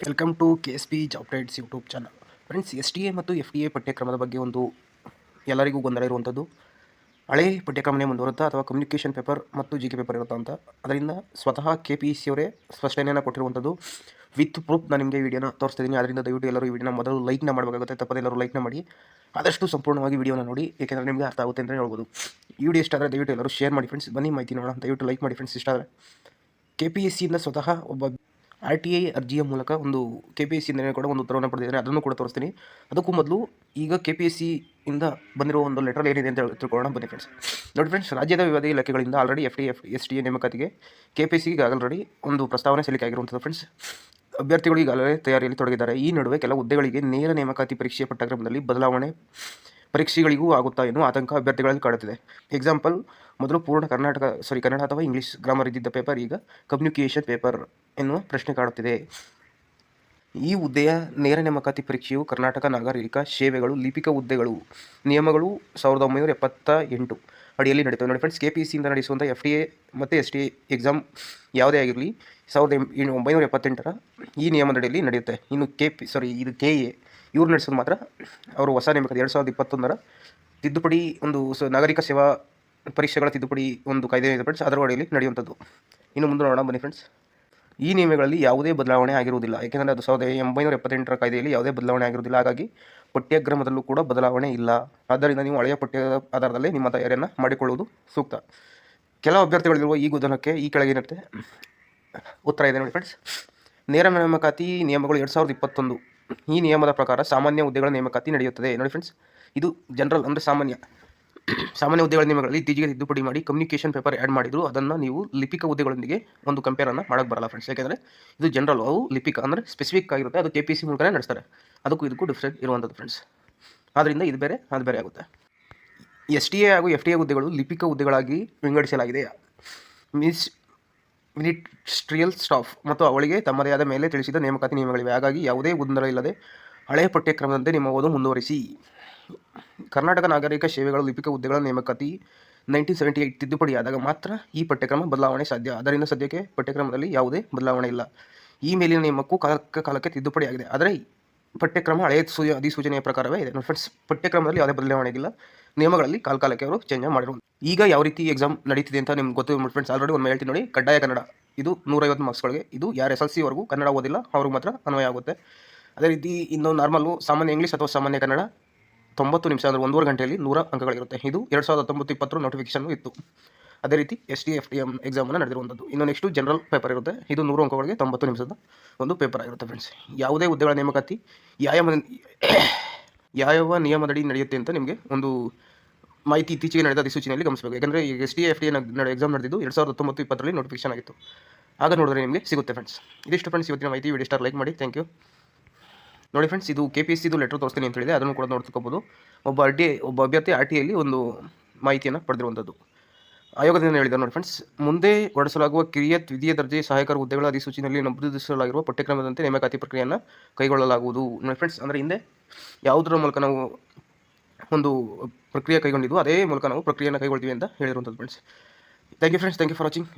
Welcome to KSP job trades YouTube channel. Friends, STA ಮತ್ತು FTA ಪಠ್ಯಕ್ರಮದ ಬಗ್ಗೆ ಎಲ್ಲರಿಗೂ ಗೊಂದಲ ಇರುವಂಥದ್ದು. ಹಳೆ ಪಠ್ಯಕ್ರಮನೇ ಮುಂದುವರುತ್ತಾ ಅಥವಾ ಕಮ್ಯುನಿಕೇಷನ್ ಪೇಪರ್ ಮತ್ತು GK ಪೇಪರ್ ಇರುತ್ತಾ ಅಂತ. ಅದರಿಂದ ಸ್ವತಃ KPSC ಅವರೇ ಸ್ಪಷ್ಟನೆಯನ್ನು ಕೊಟ್ಟಿರುವಂಥದ್ದು. ವಿತ್ ಪ್ರೂಫ್ ನಾನು ನಿಮಗೆ ವಿಡಿಯೋನ ತೋರಿಸ್ತಿದ್ದೀನಿ. ಅದರಿಂದ ದಯವಿಟ್ಟು ಎಲ್ಲರೂ ಈ ವಿಡಿಯೋನ ಮೊದಲು ಲೈಕ್ನ ಮಾಡಬೇಕಾಗುತ್ತೆ. ತಪ್ಪದೆ ಎಲ್ಲರೂ ಲೈಕ್ನ ಮಾಡಿ, ಆದಷ್ಟು ಸಂಪೂರ್ಣವಾಗಿ ವಿಡಿಯೋನ ನೋಡಿ, ಏಕೆಂದರೆ ನಿಮಗೆ ಅರ್ಥ ಆಗುತ್ತೆ ಅಂತ ಹೇಳ್ಬೋದು. ಈ ವಿಡಿಯೋ ಇಷ್ಟ ಆದರೆ ದಯವಿಟ್ಟು ಎಲ್ಲರೂ ಶೇರ್ ಮಾಡಿ ಫ್ರೆಂಡ್ಸ್. ಬನ್ನಿ ಮಾಹಿತಿ ನೋಡೋಣ. ದಯವಿಟ್ಟು ಲೈಕ್ ಮಾಡಿ ಫ್ರೆಂಡ್ಸ್. ಇಷ್ಟ ಆದರೆ KPSCಯಿಂದ ಸ್ವತಃ ಒಬ್ಬ RTI ಅರ್ಜಿಯ ಮೂಲಕ KPSCಯಿಂದ ಕೂಡ ಒಂದು ಉತ್ತರವನ್ನು ಪಡೆದಿದ್ದಾರೆ. ಅದನ್ನು ಕೂಡ ತೋರಿಸ್ತೀನಿ. ಅದಕ್ಕೂ ಮೊದಲು ಈಗ KPSC ಇಂದ ಬಂದಿರೋ ಒಂದು ಲೆಟರ್ ಏನಿದೆ ಅಂತ ತಿಳ್ಕೊಳ್ಳೋಣ ಬನ್ನಿ ಫ್ರೆಂಡ್ಸ್. ನೋಡಿ ಫ್ರೆಂಡ್ಸ್, ರಾಜ್ಯದ ವಿವಿಧ ಇಲಾಖೆಗಳಿಂದ ಆಲ್ರೆಡಿ STA ನೇಮಕಾತಿಗೆ KPSCಗೆ ಆಲ್ರೆಡಿ ಒಂದು ಪ್ರಸ್ತಾವನೆ ಸಲ್ಲಿಕೆ ಆಗಿರುವಂಥದ್ದು ಫ್ರೆಂಡ್ಸ್. ಅಭ್ಯರ್ಥಿಗಳು ಈಗಾಗಲೇ ತಯಾರಿಯಲ್ಲಿ ತೊಡಗಿದ್ದಾರೆ. ಈ ನಡುವೆ ಕೆಲ ಹುದ್ದೆಗಳಿಗೆ ನೇರ ನೇಮಕಾತಿ ಪರೀಕ್ಷೆಯ ಪಠ್ಯಕ್ರಮದಲ್ಲಿ ಬದಲಾವಣೆ ಪರೀಕ್ಷೆಗಳಿಗೂ ಆಗುತ್ತಾ ಎನ್ನುವ ಆತಂಕ ಅಭ್ಯರ್ಥಿಗಳಲ್ಲಿ ಕಾಡುತ್ತಿದೆ. ಎಕ್ಸಾಂಪಲ್, ಮೊದಲು ಪೂರ್ಣ ಕನ್ನಡ ಅಥವಾ ಇಂಗ್ಲೀಷ್ ಗ್ರಾಮರ್ ಇದ್ದಿದ್ದ ಪೇಪರ್ ಈಗ ಕಮ್ಯುನಿಕೇಷನ್ ಪೇಪರ್ ಎನ್ನುವ ಪ್ರಶ್ನೆ ಕಾಡುತ್ತಿದೆ. ಈ ಹುದ್ದೆಯ ನೇರ ನೇಮಕಾತಿ ಪರೀಕ್ಷೆಯು ಕರ್ನಾಟಕ ನಾಗರಿಕ ಸೇವೆಗಳು ಲಿಪಿಕ ಹುದ್ದೆಗಳು ನಿಯಮಗಳು 1978 ಅಡಿಯಲ್ಲಿ ನಡೆಯುತ್ತದೆ. ನೋಡಿ ಫ್ರೆಂಡ್ಸ್, KPSCಯಿಂದ ನಡೆಸುವಂಥ FTA ಮತ್ತು STA ಎಕ್ಸಾಮ್ ಯಾವುದೇ ಆಗಿರಲಿ 1978ರ ಈ ನಿಯಮದಡಿಯಲ್ಲಿ ನಡೆಯುತ್ತೆ. ಇನ್ನು ಇದು KA ಇವ್ರು ನಡೆಸೋದು ಮಾತ್ರ ಅವರು ಹೊಸ ನೇಮಕಾತಿ 2021ರ ತಿದ್ದುಪಡಿ ನಾಗರಿಕ ಸೇವಾ ಪರೀಕ್ಷೆಗಳ ತಿದ್ದುಪಡಿ ಕಾಯ್ದೆ ಇದೆ ಫ್ರೆಂಡ್ಸ್, ಅದರ ಅಡಿಯಲ್ಲಿ ನಡೆಯುವಂಥದ್ದು. ಇನ್ನು ಮುಂದೆ ನೋಡೋಣ ಬನ್ನಿ ಫ್ರೆಂಡ್ಸ್. ಈ ನಿಯಮಗಳಲ್ಲಿ ಯಾವುದೇ ಬದಲಾವಣೆ ಆಗಿರುವುದಿಲ್ಲ, ಏಕೆಂದರೆ ಅದು 1978ರ ಕಾಯ್ದೆಯಲ್ಲಿ ಯಾವುದೇ ಬದಲಾವಣೆ ಆಗಿರುವುದಿಲ್ಲ. ಹಾಗಾಗಿ ಪಠ್ಯಕ್ರಮದಲ್ಲೂ ಕೂಡ ಬದಲಾವಣೆ ಇಲ್ಲ. ಆದ್ದರಿಂದ ನೀವು ಹಳೆಯ ಪಠ್ಯದ ಆಧಾರದಲ್ಲಿ ನಿಮ್ಮ ತಯಾರಿಯನ್ನು ಮಾಡಿಕೊಳ್ಳುವುದು ಸೂಕ್ತ. ಕೆಲವು ಅಭ್ಯರ್ಥಿಗಳಿರುವ ಈ ಗೊಂದಲಕ್ಕೆ ಈ ಕೆಳಗಿನಂತೆ ಉತ್ತರ ಇದೆ ನೋಡಿ ಫ್ರೆಂಡ್ಸ್. ನೇರ ನೇಮಕಾತಿ ನಿಯಮಗಳು 2021. ಈ ನಿಯಮದ ಪ್ರಕಾರ ಸಾಮಾನ್ಯ ಹುದ್ದೆಗಳ ನೇಮಕಾತಿ ನಡೆಯುತ್ತದೆ. ನೋಡಿ ಫ್ರೆಂಡ್ಸ್, ಇದು ಜನರಲ್ ಅಂದರೆ ಸಾಮಾನ್ಯ ಹುದ್ದೆಗಳ ನಿಯಮಗಳಲ್ಲಿ ಇತ್ತೀಚೆಗೆ ತಿದ್ದುಪಡಿ ಮಾಡಿ ಕಮ್ಯುನಿಕೇಷನ್ ಪೇಪರ್ ಆ್ಯಡ್ ಮಾಡಿದ್ರು. ಅದನ್ನು ನೀವು ಲಿಪಿಕ ಹುದ್ದೆಗಳೊಂದಿಗೆ ಒಂದು ಕಂಪೇರನ್ನು ಮಾಡೋಕ್ಕೆ ಬರಲ್ಲ ಫ್ರೆಂಡ್ಸ್, ಯಾಕೆಂದರೆ ಇದು ಜನರಲ್, ಅವು ಲಿಪಿಕ ಅಂದರೆ ಸ್ಪೆಸಿಫಿಕ್ ಆಗಿರುತ್ತೆ. ಅದು KPSC ಮೂಲಕನೇ ನಡೆಸ್ತಾರೆ. ಅದಕ್ಕೂ ಇದಕ್ಕೂ ಡಿಫ್ರೆಂಟ್ ಇರುವಂಥದ್ದು ಫ್ರೆಂಡ್ಸ್. ಆದ್ದರಿಂದ ಇದು ಬೇರೆ ಅದು ಬೇರೆ ಆಗುತ್ತೆ. STA ಹಾಗೂ FTA ಹುದ್ದೆಗಳು ಲಿಪಿಕ ಹುದ್ದೆಗಳಾಗಿ ವಿಂಗಡಿಸಲಾಗಿದೆ. ಮಿನಿಸ್ಟ್ರಿಯಲ್ ಸ್ಟಾಫ್ ಮತ್ತು ಅವಳಿಗೆ ತಮ್ಮದೇ ಆದ ಮೇಲೆ ತಿಳಿಸಿದ ನೇಮಕಾತಿ ನಿಯಮಗಳಿವೆ. ಹಾಗಾಗಿ ಯಾವುದೇ ಗೊಂದಲ ಇಲ್ಲದೆ ಹಳೆಯ ಪಠ್ಯಕ್ರಮದಂತೆ ನಿಮ್ಮ ಓದು ಮುಂದುವರಿಸಿ. ಕರ್ನಾಟಕ ನಾಗರಿಕ ಸೇವೆಗಳ ಲಿಪಿಕ ಹುದ್ದೆಗಳ ನೇಮಕಾತಿ 1978 ತಿದ್ದುಪಡಿಯಾದಾಗ ಮಾತ್ರ ಈ ಪಠ್ಯಕ್ರಮ ಬದಲಾವಣೆ ಸಾಧ್ಯ. ಆದ್ದರಿಂದ ಸದ್ಯಕ್ಕೆ ಪಠ್ಯಕ್ರಮದಲ್ಲಿ ಯಾವುದೇ ಬದಲಾವಣೆ ಇಲ್ಲ. ಈ ಮೇಲಿನ ನಿಯಮಕ್ಕೂ ಕಾಲಕ್ಕೆ ತಿದ್ದುಪಡಿಯಾಗಿದೆ. ಆದರೆ ಪಠ್ಯಕ್ರಮ ಹಳೆಯ ಅಧಿಸೂಚನೆಯ ಪ್ರಕಾರವೇ ಇದೆ. ಫ್ರೆಂಡ್ಸ್, ಪಠ್ಯಕ್ರಮದಲ್ಲಿ ಯಾವುದೇ ಬದಲಾವಣೆ ಇಲ್ಲ. ನಿಯಮಗಳಲ್ಲಿ ಕಾಲಕ್ಕೆ ಅವರು ಚೇಂಜ್ ಮಾಡಿರುವುದು. ಈಗ ಯಾವ ರೀತಿ ಎಕ್ಸಾಮ್ ನಡೀತಿದೆ ಅಂತ ನಿಮ್ಗೆ ಗೊತ್ತಿದೆ ಫ್ರೆಂಡ್ಸ್. ಆಲ್ರೆಡಿ ಒಂದು ಹೇಳ್ತೀನಿ ನೋಡಿ. ಕಡ್ಡಾಯ ಕನ್ನಡ, ಇದು 150 ಮಾರ್ಕ್ಸ್ಗಳಿಗೆ. ಇದು ಯಾರು SLC ಕನ್ನಡ ಓದಿಲ್ಲ ಅವ್ರಿಗೆ ಮಾತ್ರ ಅನ್ವಯ ಆಗುತ್ತೆ. ಅದೇ ರೀತಿ ಇನ್ನು ನಾರ್ಮಲು ಸಾಮಾನ್ಯ ಇಂಗ್ಲೀಷ್ ಅಥವಾ ಸಾಮಾನ್ಯ ಕನ್ನಡ 90 ನಿಮಿಷ ಅಂದರೆ 1.5 ಗಂಟೆಯಲ್ಲಿ 100 ಅಂಕಗಳಿರುತ್ತೆ. ಇದು 2019-20 ನೋಟಿಫಿಕೇಶನ್ ಇತ್ತು. ಅದೇ ರೀತಿ STA FTA ಎಕ್ಸಾಮನ್ನು ನಡೆದಿರುವಂಥದ್ದು. ಇನ್ನು ನೆಕ್ಸ್ಟು ಜನರಲ್ ಪೇಪರ್ ಇರುತ್ತೆ. ಇದು 100 ಅಂಕಗಳಿಗೆ 90 ನಿಮಿಷದ ಒಂದು ಪೇಪರ್ ಆಗಿರುತ್ತೆ ಫ್ರೆಂಡ್ಸ್. ಯಾವುದೇ ಹುದ್ದೆಗಳ ನೇಮಕಾತಿ ಯಾವ ನಿಯಮದಡಿ ನಡೆಯುತ್ತೆ ಅಂತ ನಿಮಗೆ ಒಂದು ಮಾಹಿತಿ ಇತ್ತೀಚೆಗೆ ನಡೆದ ಅಧಿಸೂಚನೆಯಲ್ಲಿ ಗಮನಿಸಬೇಕು. ಯಾಕಂದರೆ ಈಗ STA FTA ಎಕ್ಸಾಮ್ ನಡೆದಿದ್ದು 2019-20ರಲ್ಲಿ ನೋಟಿಫಿಕೇಶನ್ ಆಗಿತ್ತು. ಆಗ ನೋಡಿದ್ರೆ ನಿಮಗೆ ಸಿಗುತ್ತೆ ಫ್ರೆಂಡ್ಸ್. ಇದಿಷ್ಟು ಫ್ರೆಂಡ್ಸ್ ಇವತ್ತಿನ ಮಾಹಿತಿ. ವಿಡಿಯೋ ಸ್ಟಾರ್ ಲೈಕ್ ಮಾಡಿ. Thank you. ನೋಡಿ ಫ್ರೆಂಡ್ಸ್, ಇದು KPSCದು ಲೆಟರ್ ತೋರಿಸ್ತೀನಿ ಅಂತ ಹೇಳಿದೆ. ಅದನ್ನು ಕೂಡ ನೋಡ್ಕೋಬೋದು. ಒಬ್ಬ ಅಭ್ಯರ್ಥಿ RTIಯಲ್ಲಿ ಒಂದು ಮಾಹಿತಿಯನ್ನು ಪಡೆದಿರುವಂಥದ್ದು. ಆಯೋಗದಿಂದ ಹೇಳಿದ್ದಾರೆ ನೋಡಿ ಫ್ರೆಂಡ್ಸ್. ಮುಂದೆ ಹೊರಡಿಸಲಾಗುವ ಕಿರಿಯ ದ್ವಿತೀಯ ದರ್ಜೆ ಸಹಾಯಕರ ಹುದ್ದೆಗಳ ಅಧಿಸೂಚನೆಯಲ್ಲಿ ನಮೂದಿಸಲಾಗಿರುವ ಪಠ್ಯಕ್ರಮದಂತೆ ನೇಮಕಾತಿ ಪ್ರಕ್ರಿಯೆಯನ್ನು ಕೈಗೊಳ್ಳಲಾಗುವುದು. ನೋಡಿ ಫ್ರೆಂಡ್ಸ್, ಅಂದರೆ ಹಿಂದೆ ಯಾವುದರ ಮೂಲಕ ನಾವು ಒಂದು ಪ್ರಕ್ರಿಯೆ ಕೈಗೊಂಡಿದ್ದು ಅದೇ ಮೂಲಕ ನಾವು ಪ್ರಕ್ರಿಯೆಯನ್ನು ಕೈಗೊಳ್ತೀವಿ ಅಂತ ಹೇಳಿರುವಂಥದ್ದು friends. Thank you friends. Thank you for watching.